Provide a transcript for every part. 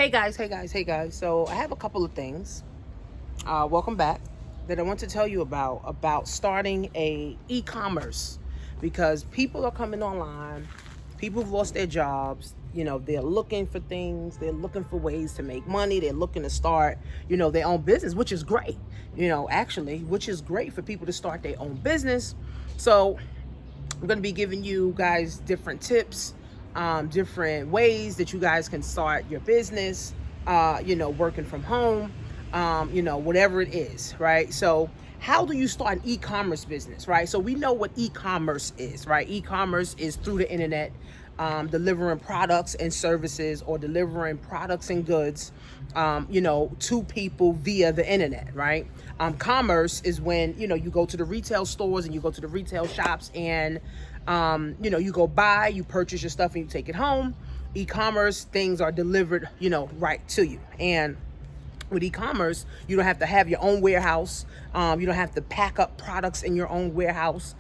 Hey guys. So I have a couple of things. Welcome back. That I want to tell you about starting a e-commerce, because people are coming online. People have lost their jobs. They're looking for things. They're looking for ways to make money. They're looking to start, their own business, which is great. Which is great for people to start their own business. So I'm going to be giving you guys different tips, different ways that you guys can start your business, working from home, whatever it is, right? So how do you start an e-commerce business, right? So we know what e-commerce is, right? E-commerce is through the internet, delivering products and services, or delivering products and goods, to people via the internet, right? Commerce is when, you go to the retail stores and you go to the retail shops and, you go buy, you purchase your stuff and you take it home. E-commerce, things are delivered, right to you. And with e-commerce, you don't have to have your own warehouse. You don't have to pack up products in your own warehouse.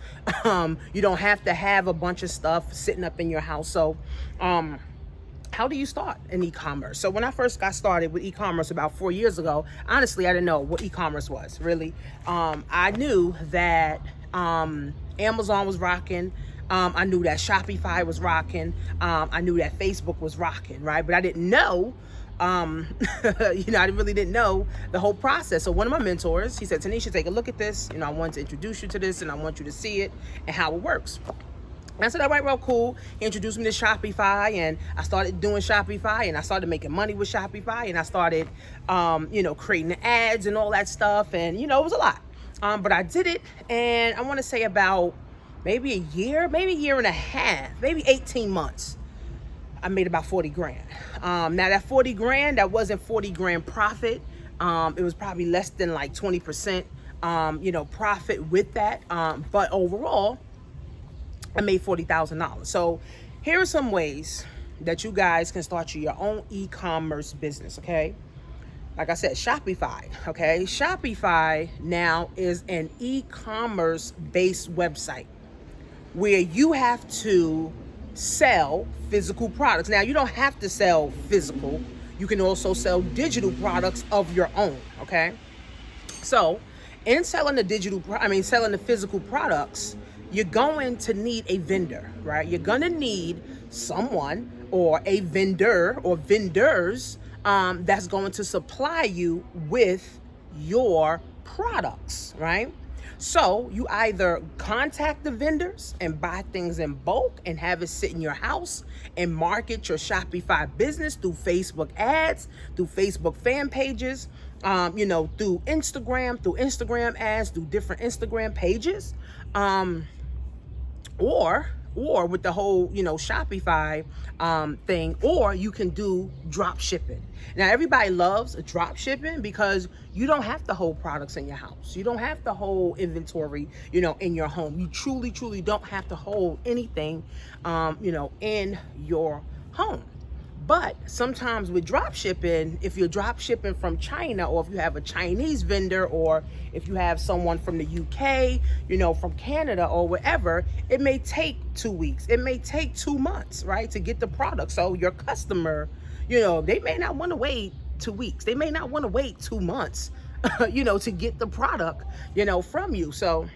You don't have to have a bunch of stuff sitting up in your house. So, how do you start an e-commerce? So when I first got started with e-commerce about 4 years ago, honestly, I didn't know what e-commerce was, really. I knew that Amazon was rocking. I knew that Shopify was rocking. I knew that Facebook was rocking, right? But I didn't know, I really didn't know the whole process. So one of my mentors, he said, Tanisha, take a look at this. I want to introduce you to this and I want you to see it and how it works. And I said, all right, well, cool. He introduced me to Shopify, and I started doing Shopify, and I started making money with Shopify, and I started, creating ads and all that stuff. And, it was a lot. But I did it, and I want to say about maybe a year and a half, maybe 18 months. I made about 40 grand. Now that 40 grand, that wasn't 40 grand profit. It was probably less than like 20%, profit with that. But overall, I made $40,000. So here are some ways that you guys can start your own e-commerce business, okay? Like I said, Shopify, okay? Shopify now is an e-commerce based website where you have to sell physical products. Now, you don't have to sell physical. You can also sell digital products of your own, okay? So in selling the physical products, you're going to need a vendor, right? You're going to need someone or a vendor or vendors that's going to supply you with your products, right? So you either contact the vendors and buy things in bulk and have it sit in your house and market your Shopify business through Facebook ads, through Facebook fan pages, through Instagram ads, through different Instagram pages, or with the whole, Shopify thing, or you can do drop shipping. Now, everybody loves drop shipping because you don't have to hold products in your house. You don't have to hold inventory, in your home. You truly, truly don't have to hold anything, in your home. But sometimes with drop shipping, if you're drop shipping from China, or if you have a Chinese vendor, or if you have someone from the UK, from Canada or wherever, it may take 2 weeks. It may take 2 months, right, to get the product. So your customer, they may not want to wait 2 weeks. They may not want to wait 2 months, to get the product, from you. So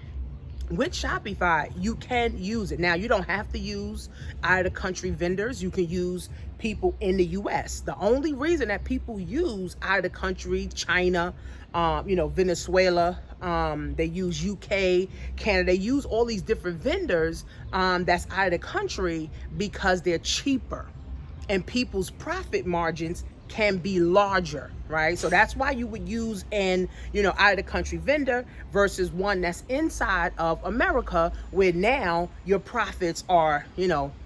with Shopify, you can use it. Now, you don't have to use out of the country vendors. You can use people in the US. The only reason that people use out of the country, China, Venezuela, they use UK, Canada, they use all these different vendors that's out of the country because they're cheaper and people's profit margins can be larger, right? So that's why you would use an, out of the country vendor versus one that's inside of America, where now your profits are,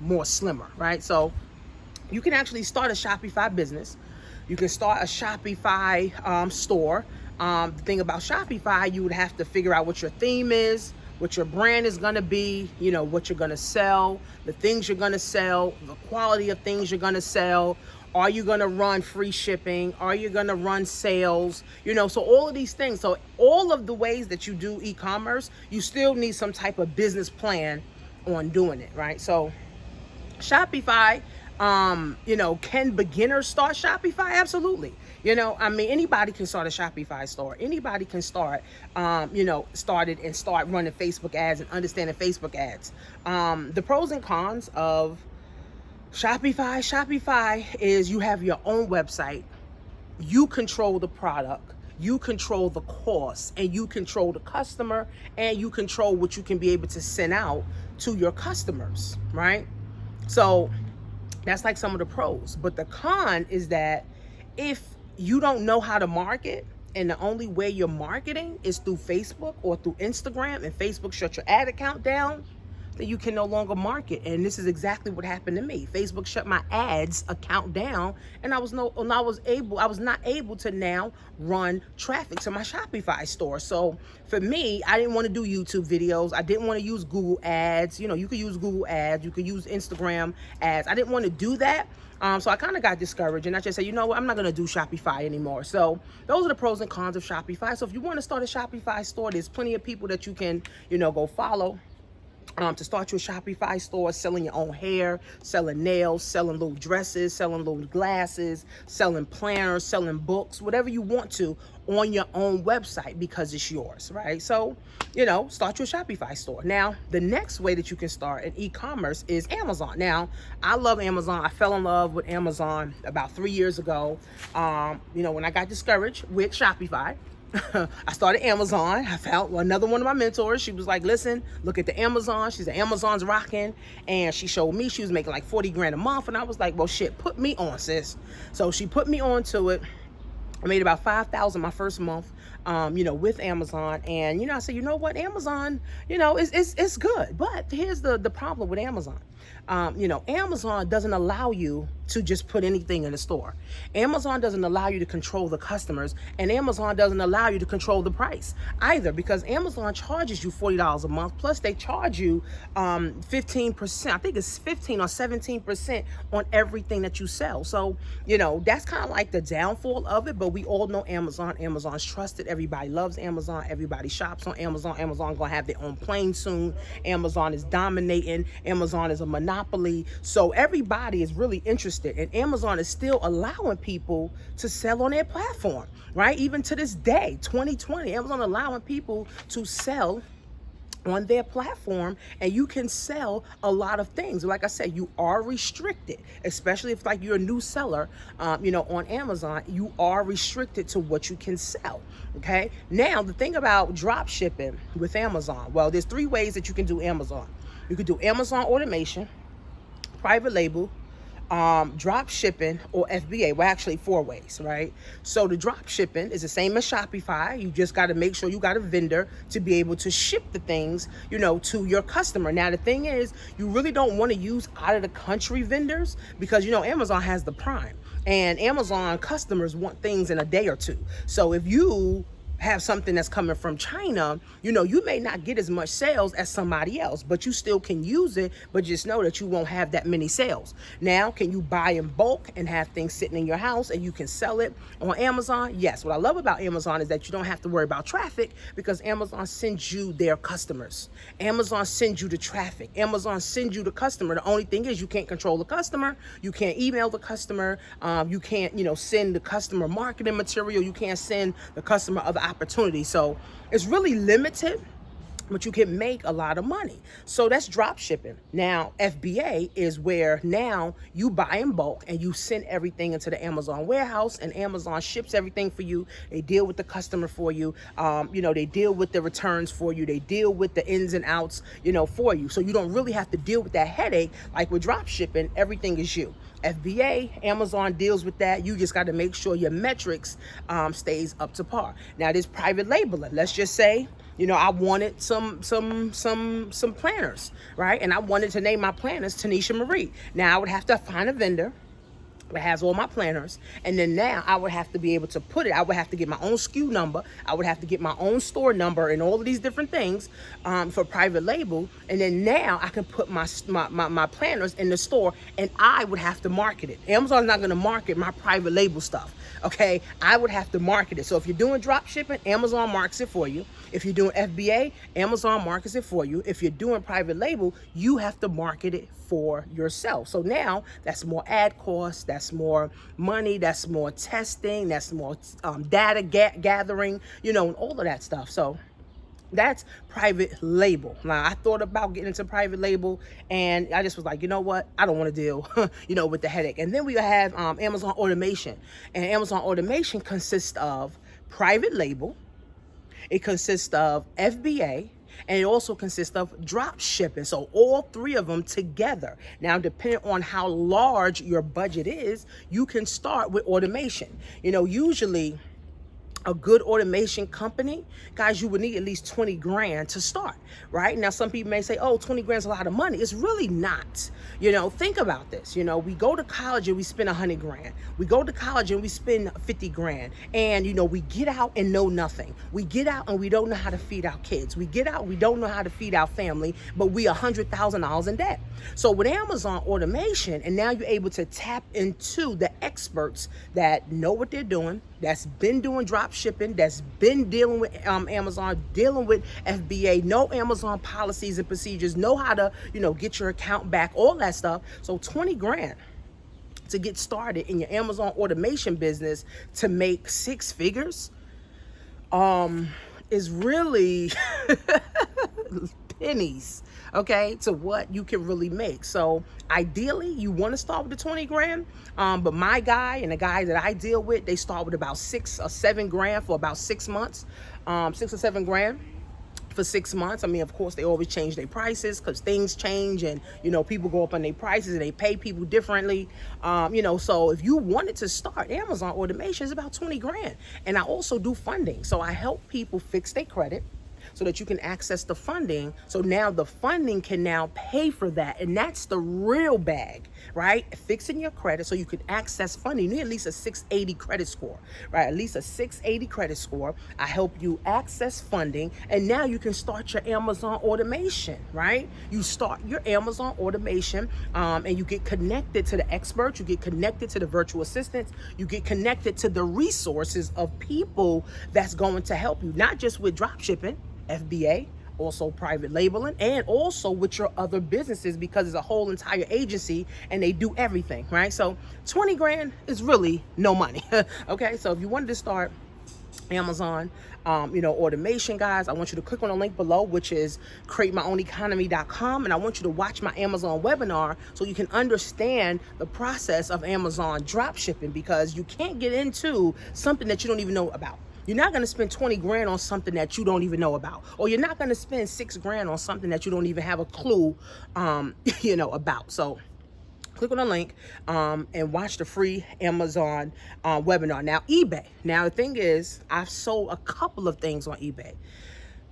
more slimmer, right? So you can actually start a Shopify business. You can start a Shopify store. The thing about Shopify, you would have to figure out what your theme is, what your brand is going to be, what you're going to sell, the things you're going to sell, the quality of things you're going to sell. Are you going to run free shipping? Are you going to run sales? So all of these things. So all of the ways that you do e-commerce, you still need some type of business plan on doing it, right? So Shopify, Can beginners start Shopify? Absolutely. I mean, anybody can start a Shopify store. Anybody can start, start it and start running Facebook ads and understanding Facebook ads. The pros and cons of Shopify is you have your own website. You control the product. You control the cost, and you control the customer, and you control what you can be able to send out to your customers, right? So that's like some of the pros. But the con is that if you don't know how to market, and the only way you're marketing is through Facebook or through Instagram, and Facebook shut your ad account down, then you can no longer market. And this is exactly what happened to me. Facebook shut my ads account down, and I was not able to now run traffic to my Shopify store. So for me, I didn't want to do YouTube videos. I didn't want to use Google ads. You could use Google ads, you could use Instagram ads. I didn't want to do that. So I kind of got discouraged, and I just said, you know what, I'm not going to do Shopify anymore. So those are the pros and cons of Shopify. So if you want to start a Shopify store, there's plenty of people that you can, go follow. To start your Shopify store, selling your own hair, selling nails, selling little dresses, selling little glasses, selling planners, selling books, whatever you want to on your own website, because it's yours, right? So, start your Shopify store. Now, the next way that you can start an e-commerce is Amazon. Now, I love Amazon. I fell in love with Amazon about 3 years ago. When I got discouraged with Shopify, I started Amazon. I found another one of my mentors. She was like, listen, look at the Amazon. She said, Amazon's rocking. And she showed me she was making like 40 grand a month. And I was like, well, shit, put me on, sis. So she put me onto it. I made about $5,000 my first month, with Amazon. And, I said, you know what, Amazon, it's good. But here's the problem with Amazon. Amazon doesn't allow you to just put anything in the store. Amazon doesn't allow you to control the customers, and Amazon doesn't allow you to control the price either, because Amazon charges you $40 a month, plus they charge you 15%. I think it's 15 or 17% on everything that you sell. So, that's kind of like the downfall of it, but we all know Amazon. Amazon's trusted. Everybody loves Amazon. Everybody shops on Amazon. Amazon gonna have their own plane soon. Amazon is dominating. Amazon is a monopoly. So everybody is really interested, and Amazon is still allowing people to sell on their platform, right? Even to this day, 2020, Amazon allowing people to sell on their platform, and you can sell a lot of things. Like I said, you are restricted, especially if like you're a new seller, on Amazon, you are restricted to what you can sell. Okay. Now, the thing about drop shipping with Amazon, well, there's 3 ways that you can do Amazon. You could do Amazon automation, private label, drop shipping, or FBA. Well, actually 4 ways, right? So the drop shipping is the same as Shopify. You just got to make sure you got a vendor to be able to ship the things, to your customer. Now, the thing is, you really don't want to use out of the country vendors, because, Amazon has the Prime, and Amazon customers want things in a day or two. So if you have something that's coming from China, you may not get as much sales as somebody else, but you still can use it, but just know that you won't have that many sales. Now, can you buy in bulk and have things sitting in your house and you can sell it on Amazon? Yes. What I love about Amazon is that you don't have to worry about traffic, because Amazon sends you their customers. Amazon sends you the traffic. Amazon sends you the customer. The only thing is you can't control the customer. You can't email the customer. You can't, send the customer marketing material. You can't send the customer other opportunity. So it's really limited, but you can make a lot of money. So that's drop shipping. Now, FBA is where now you buy in bulk and you send everything into the Amazon warehouse, and Amazon ships everything for you. They deal with the customer for you. They deal with the returns for you. They deal with the ins and outs, for you. So you don't really have to deal with that headache. Like with drop shipping, everything is you. FBA, Amazon deals with that. You just got to make sure your metrics stays up to par. Now, there's private labeling. Let's just say, I wanted some planners, right? And I wanted to name my planners Tanisha Marie. Now, I would have to find a vendor. It has all my planners, and then now I would have to be able to put it. I would have to get my own SKU number. I would have to get my own store number and all of these different things for private label. And then now I can put my planners in the store, and I would have to market it. Amazon's not going to market my private label stuff. Okay, I would have to market it. So if you're doing drop shipping, Amazon marks it for you. If you're doing FBA, Amazon markets it for you. If you're doing private label, you have to market it for yourself. So now that's more ad costs, that's more money, that's more testing, that's more data gathering, and all of that stuff. So that's private label. Now, I thought about getting into private label, and I just was like, you know what? I don't want to deal, with the headache. And then we have Amazon automation. And Amazon automation consists of private label. It consists of FBA, and it also consists of drop shipping. So all three of them together. Now, depending on how large your budget is, you can start with automation. Usually a good automation company, guys, you would need at least 20 grand to start, right? Now, some people may say, oh, 20 grand is a lot of money. It's really not. Think about this. We go to college and we spend 100 grand. We go to college and we spend 50 grand. And, we get out and know nothing. We get out and we don't know how to feed our kids. We get out, we don't know how to feed our family, but we $100,000 in debt. So with Amazon automation, and now you're able to tap into the experts that know what they're doing, that's been doing drop shipping, that's been dealing with Amazon, dealing with FBA, know Amazon policies and procedures, know how to, get your account back, all that stuff. So 20 grand to get started in your Amazon automation business to make six figures is really pennies, okay, to what you can really make. So ideally, you want to start with the 20 grand. But my guy and the guys that I deal with, they start with about 6 or 7 grand for about 6 months, 6 or 7 grand for 6 months. I mean, of course, they always change their prices because things change, and people go up on their prices and they pay people differently. So if you wanted to start, Amazon automation is about 20 grand. And I also do funding. So I help people fix their credit so that you can access the funding. So now the funding can now pay for that. And that's the real bag, right? Fixing your credit so you can access funding. You need at least a 680 credit score, right? At least a 680 credit score. I help you access funding, and now you can start your Amazon automation, right? You start your Amazon automation, and you get connected to the experts, you get connected to the virtual assistants, you get connected to the resources of people that's going to help you, not just with drop shipping, FBA, also private labeling, and also with your other businesses, because it's a whole entire agency and they do everything, right? So 20 grand is really no money. Okay, so if you wanted to start Amazon automation, guys, I want you to click on the link below, which is createmyown.economy.com, and I want you to watch my Amazon webinar so you can understand the process of Amazon drop shipping, because you can't get into something that you don't even know about. You're not going to spend 20 grand on something that you don't even know about, or you're not going to spend 6 grand on something that you don't even have a clue about. So click on the link and watch the free Amazon webinar. Now, eBay. Now, the thing is, I've sold a couple of things on eBay.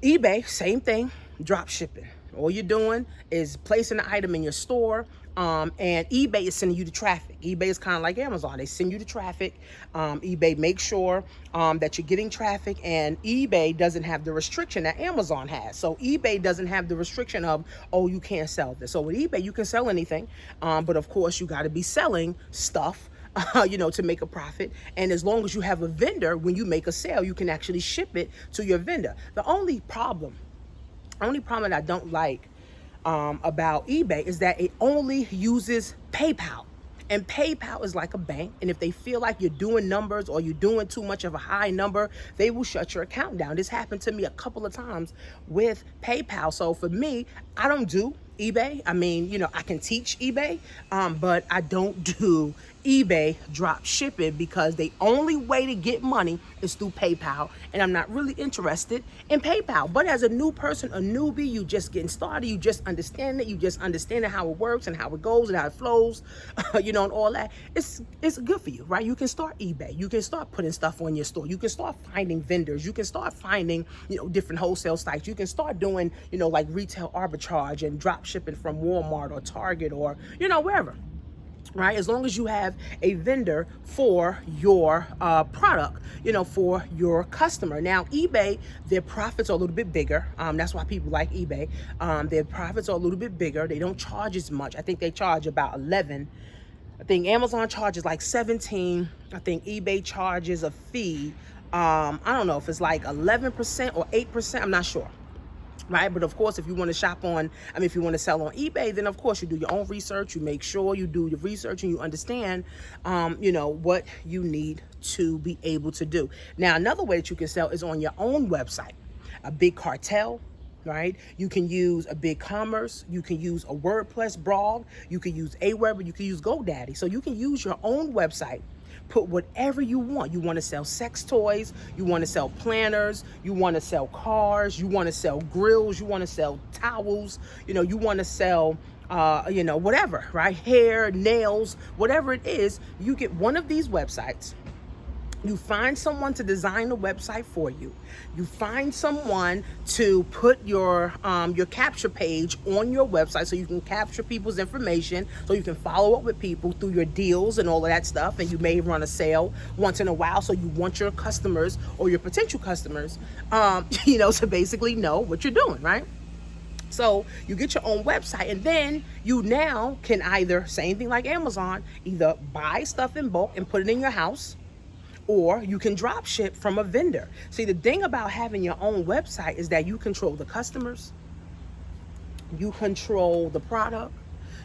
eBay, same thing, drop shipping. All you're doing is placing the item in your store, and eBay is sending you the traffic. eBay is kind of like Amazon. They send you the traffic. eBay makes sure that you're getting traffic, and eBay doesn't have the restriction that Amazon has. So eBay doesn't have the restriction of, oh, you can't sell this. So with eBay, you can sell anything, but of course, you got to be selling stuff to make a profit. And as long as you have a vendor, when you make a sale, you can actually ship it to your vendor. The only problem that I don't like about eBay is that it only uses PayPal. And PayPal is like a bank, and if they feel like you're doing numbers or you're doing too much of a high number, they will shut your account down. This happened to me a couple of times with PayPal. So for me, I don't do eBay. I mean, I can teach eBay, but I don't do eBay drop shipping, because the only way to get money is through PayPal, and I'm not really interested in PayPal. But as a new person, a newbie, you just getting started, you just understand it, you just understanding how it works and how it goes and how it flows, and all that. It's good for you, right? You can start eBay. You can start putting stuff on your store. You can start finding vendors. You can start finding, different wholesale sites. You can start doing, like retail arbitrage and drop shipping from Walmart or Target or, wherever. right? As long as you have a vendor for your product, for your customer. Now, eBay, their profits are a little bit bigger. That's why people like eBay. Their profits are a little bit bigger. They don't charge as much. I think they charge about 11. I think Amazon charges like 17. I think eBay charges a fee. I don't know if it's like 11% or 8%. I'm not sure. Right. But of course, if you want to if you want to sell on eBay, then of course you do your own research. You make sure you do your research and you understand, what you need to be able to do. Now, another way that you can sell is on your own website. A big cartel, right? You can use a big commerce. You can use a WordPress blog. You can use Aweber. You can use GoDaddy. So you can use your own website. Put whatever you want. You want to sell sex toys, you want to sell planners, you want to sell cars, you want to sell grills, you want to sell towels, you want to sell whatever, right? Hair, nails, whatever it is. You get one of these websites. You find someone to design a website for you. You find someone to put your capture page on your website so you can capture people's information, so you can follow up with people through your deals and all of that stuff. And you may run a sale once in a while, so you want your customers or your potential customers, to basically know what you're doing, right? So you get your own website, and then you now can either, same thing like Amazon, either buy stuff in bulk and put it in your house, or you can drop ship from a vendor. See, the thing about having your own website is that you control the customers, you control the product,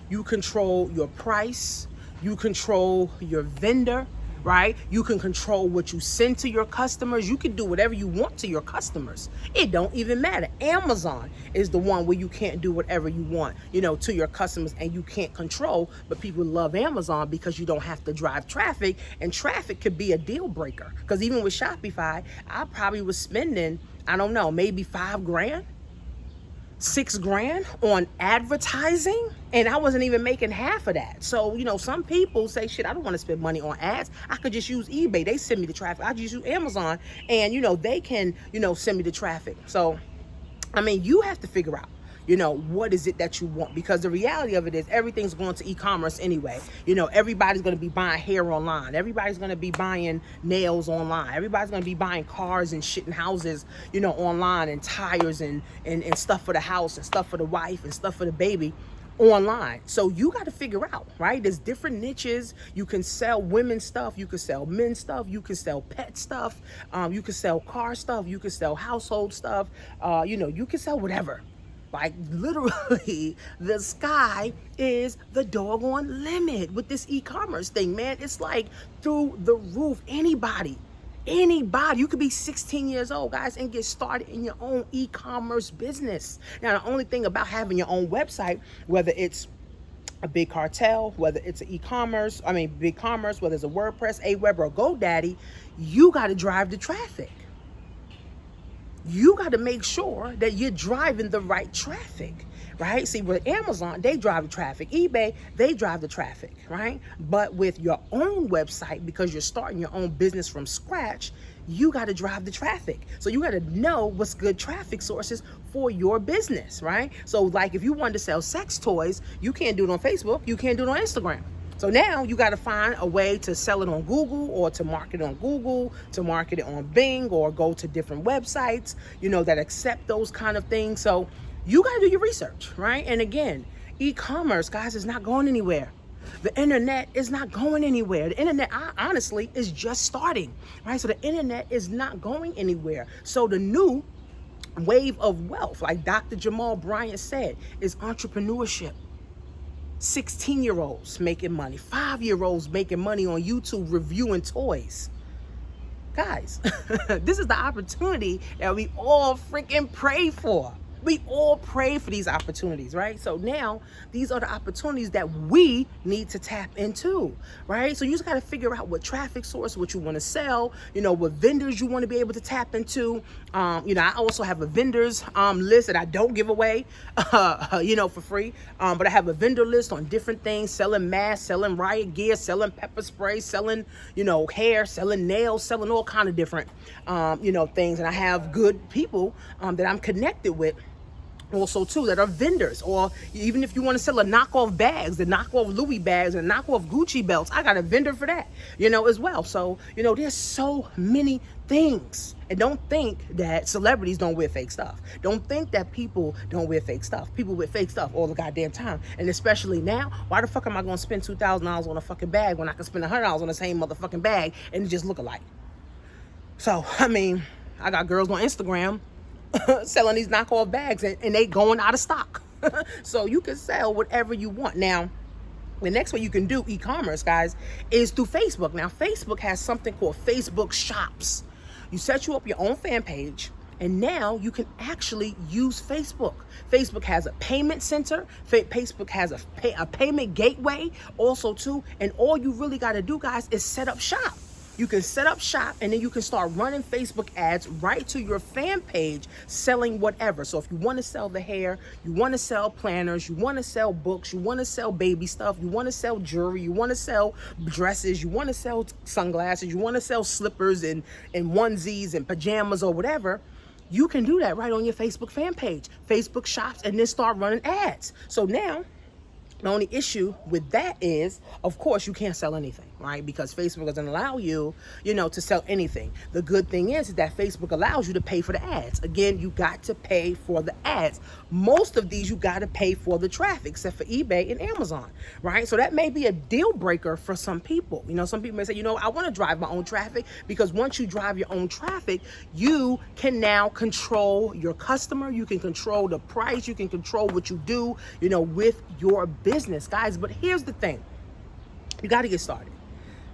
you control your price, you control your vendor, right? You can control what you send to your customers. You can do whatever you want to your customers. It don't even matter. Amazon is the one where you can't do whatever you want, to your customers, and you can't control. But people love Amazon because you don't have to drive traffic, and traffic could be a deal breaker. Because even with Shopify, I probably was spending, I don't know, maybe $5,000. $6,000 on advertising, and I wasn't even making half of that. So, some people say, shit, I don't want to spend money on ads. I could just use eBay. They send me the traffic. I just use Amazon, and, they can, send me the traffic. So, you have to figure out, what is it that you want? Because the reality of it is everything's going to e-commerce anyway. Everybody's going to be buying hair online. Everybody's going to be buying nails online. Everybody's going to be buying cars and shit and houses, online, and tires and stuff for the house and stuff for the wife and stuff for the baby online. So you got to figure out, right? There's different niches. You can sell women's stuff. You can sell men's stuff. You can sell pet stuff. You can sell car stuff. You can sell household stuff. You can sell whatever. Like, literally, the sky is the doggone limit with this e-commerce thing, man. It's like through the roof. Anybody, you could be 16 years old, guys, and get started in your own e-commerce business. Now, the only thing about having your own website, whether it's a big cartel, whether it's an big commerce, whether it's a WordPress, Aweber, or GoDaddy, you got to drive the traffic. You got to make sure that you're driving the right traffic, right? See, with Amazon, they drive the traffic. eBay, they drive the traffic, right? But with your own website, because you're starting your own business from scratch, you got to drive the traffic. So you got to know what's good traffic sources for your business, right? So like if you wanted to sell sex toys, you can't do it on Facebook. You can't do it on Instagram. So now you got to find a way to sell it on Google, or to market it on Google, to market it on Bing, or go to different websites, that accept those kind of things. So you got to do your research, right? And again, e-commerce, guys, is not going anywhere. The internet is not going anywhere. The internet, honestly, is just starting, right? So the internet is not going anywhere. So the new wave of wealth, like Dr. Jamal Bryant said, is entrepreneurship. 16-year-olds making money, 5-year-olds making money on YouTube reviewing toys. Guys, this is the opportunity that we all freaking pray for. We all pray for these opportunities, right? So now these are the opportunities that we need to tap into, right? So you just got to figure out what traffic source, what you want to sell, what vendors you want to be able to tap into. I also have a vendors list that I don't give away, for free. But I have a vendor list on different things, selling masks, selling riot gear, selling pepper spray, selling, hair, selling nails, selling all kind of different, things. And I have good people that I'm connected with also too that are vendors, or even if you want to sell a knockoff bags, the knockoff Louis bags and knockoff Gucci belts, I got a vendor for that, as well. So there's so many things. And don't think that celebrities don't wear fake stuff. Don't think that people don't wear fake stuff. People wear fake stuff all the goddamn time. And especially now, why the fuck am I gonna spend $2,000 on a fucking bag when I can spend $100 on the same motherfucking bag and it just look alike? So I got girls on Instagram selling these knockoff bags and they going out of stock. So you can sell whatever you want. Now, the next way you can do e-commerce, guys, is through Facebook. Now, Facebook has something called Facebook Shops. You set you up your own fan page, and now you can actually use Facebook. Facebook has a payment center. Facebook has a payment gateway also too. And all you really got to do, guys, is set up shop. You can set up shop and then you can start running Facebook ads right to your fan page, selling whatever. So if you want to sell the hair, you want to sell planners, you want to sell books, you want to sell baby stuff, you want to sell jewelry, you want to sell dresses, you want to sell sunglasses, you want to sell slippers and onesies and pajamas or whatever, you can do that right on your Facebook fan page, Facebook Shops, and then start running ads. So now, the only issue with that is, of course, you can't sell anything, right? Because Facebook doesn't allow you, to sell anything. The good thing is that Facebook allows you to pay for the ads. Again, you got to pay for the ads. Most of these, you got to pay for the traffic, except for eBay and Amazon, right? So that may be a deal breaker for some people. Some people may say, I want to drive my own traffic, because once you drive your own traffic, you can now control your customer. You can control the price. You can control what you do, with your business, guys. But here's the thing. You got to get started,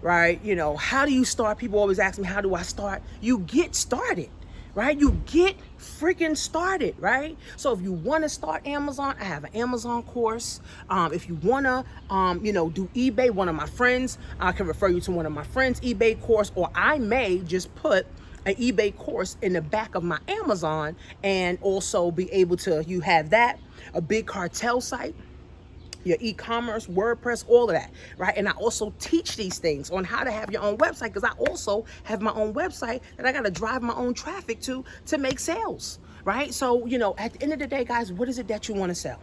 right? How do you start? People always ask me, how do I start? You get started, right? You get freaking started, right? So if you want to start Amazon, I have an Amazon course. If you want to, do eBay, one of my friends, I can refer you to one of my friends' eBay course, or I may just put an eBay course in the back of my Amazon and also be able to, you have that, a big cartel site, your e-commerce, WordPress, all of that, right? And I also teach these things on how to have your own website, because I also have my own website that I got to drive my own traffic to make sales, right? So, at the end of the day, guys, what is it that you want to sell?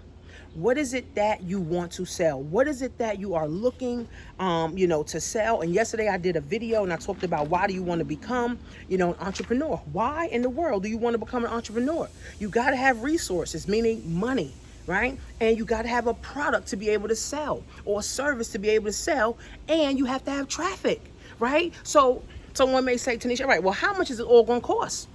What is it that you want to sell? What is it that you are looking, to sell? And yesterday I did a video and I talked about, why do you want to become, an entrepreneur? Why in the world do you want to become an entrepreneur? You got to have resources, meaning money, right? And you got to have a product to be able to sell, or a service to be able to sell, and you have to have traffic, right? So someone may say, Tanisha, right, well, how much is it all going to cost?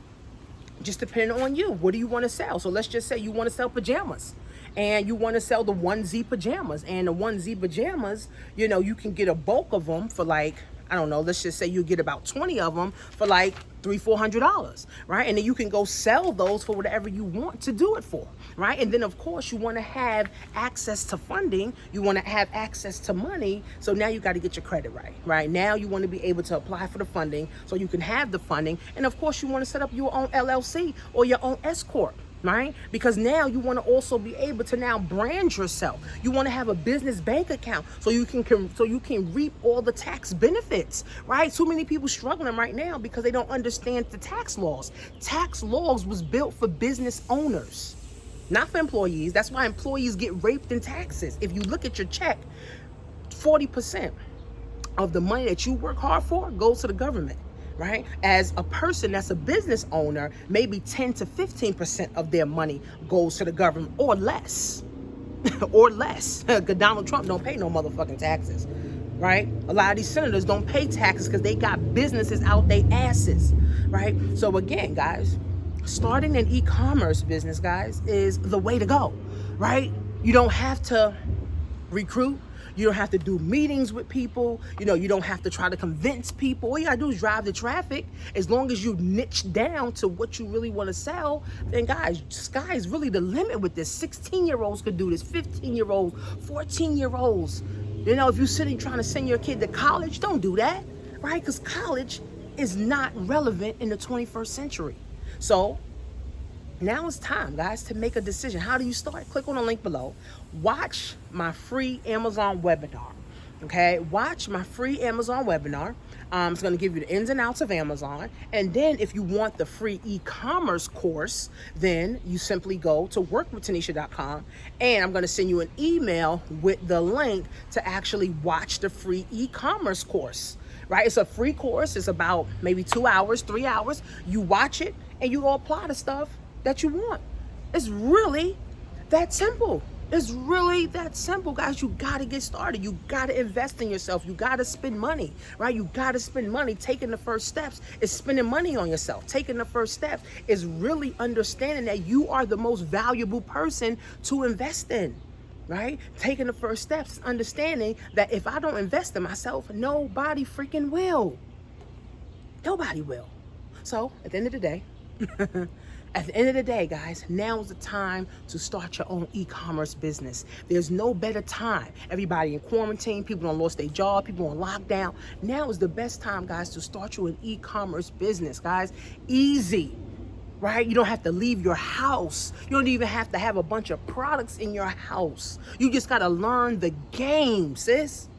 Just depending on you. What do you want to sell? So let's just say you want to sell pajamas, and you want to sell the onesie pajamas. And the onesie pajamas, you can get a bulk of them for like, I don't know, let's just say you get about 20 of them for like $300-400, right? And then you can go sell those for whatever you want to do it for, right? And then of course you want to have access to funding, you want to have access to money. So now you got to get your credit right? Now you want to be able to apply for the funding so you can have the funding. And of course you want to set up your own LLC or your own S Corp, right? Because now you want to also be able to now brand yourself. You want to have a business bank account so you can reap all the tax benefits, right? Too many people struggling right now because they don't understand the tax laws. Tax laws was built for business owners, not for employees. That's why employees get raped in taxes. If you look at your check, 40% of the money that you work hard for goes to the government, right? As a person that's a business owner, maybe 10 to 15% of their money goes to the government, or less, or less. Donald Trump don't pay no motherfucking taxes, right? A lot of these senators don't pay taxes because they got businesses out their asses, right? So again, guys, starting an e-commerce business, guys, is the way to go, right? You don't have to recruit. You don't have to do meetings with people. You don't have to try to convince people. All you gotta do is drive the traffic. As long as you niche down to what you really want to sell, then guys, sky is really the limit with this. 16-year-olds could do this, 15-year-olds, 14-year-olds. If you're sitting trying to send your kid to college, don't do that, right? Because college is not relevant in the 21st century. So now it's time, guys, to make a decision. How do you start? Click on the link below. Watch my free Amazon webinar. Okay, watch my free Amazon webinar. It's going to give you the ins and outs of Amazon. And then if you want the free e-commerce course, then you simply go to workwithtanisha.com, and I'm going to send you an email with the link to actually watch the free e-commerce course. Right? It's a free course. It's about maybe 2 hours, 3 hours. You watch it and you go apply the stuff that you want. It's really that simple. It's really that simple, guys. You got to get started. You got to invest in yourself. You got to spend money, right? You got to spend money. Taking the first steps is spending money on yourself. Taking the first steps is really understanding that you are the most valuable person to invest in, right? Taking the first steps is understanding that if I don't invest in myself, nobody freaking will. Nobody will. So at the end of the day, at the end of the day, guys, now is the time to start your own e-commerce business. There's no better time. Everybody in quarantine, people don't lost their job, people on lockdown. Now is the best time, guys, to start you an e-commerce business, guys. Easy, right? You don't have to leave your house. You don't even have to have a bunch of products in your house. You just got to learn the game, sis.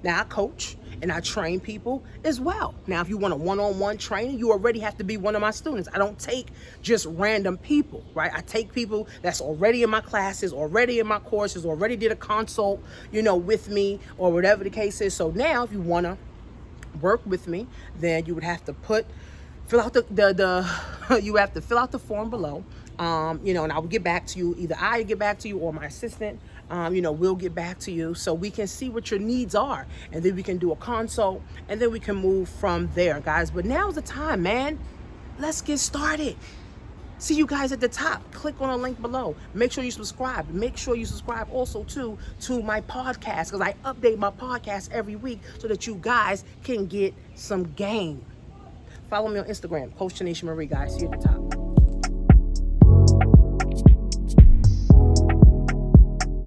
Now, I coach and I train people as well. Now, if you want a one-on-one training, you already have to be one of my students. I don't take just random people, right? I take people that's already in my classes, already in my courses, already did a consult, with me or whatever the case is. So now if you want to work with me, then you would have to fill out you have to fill out the form below. And I will get back to you. Either I get back to you or my assistant, we'll get back to you so we can see what your needs are. And then we can do a consult and then we can move from there, guys. But now's the time, man. Let's get started. See you guys at the top. Click on the link below. Make sure you subscribe. Make sure you subscribe also to my podcast, because I update my podcast every week so that you guys can get some game. Follow me on Instagram, Coach Tanisha Marie, guys. See you at the top.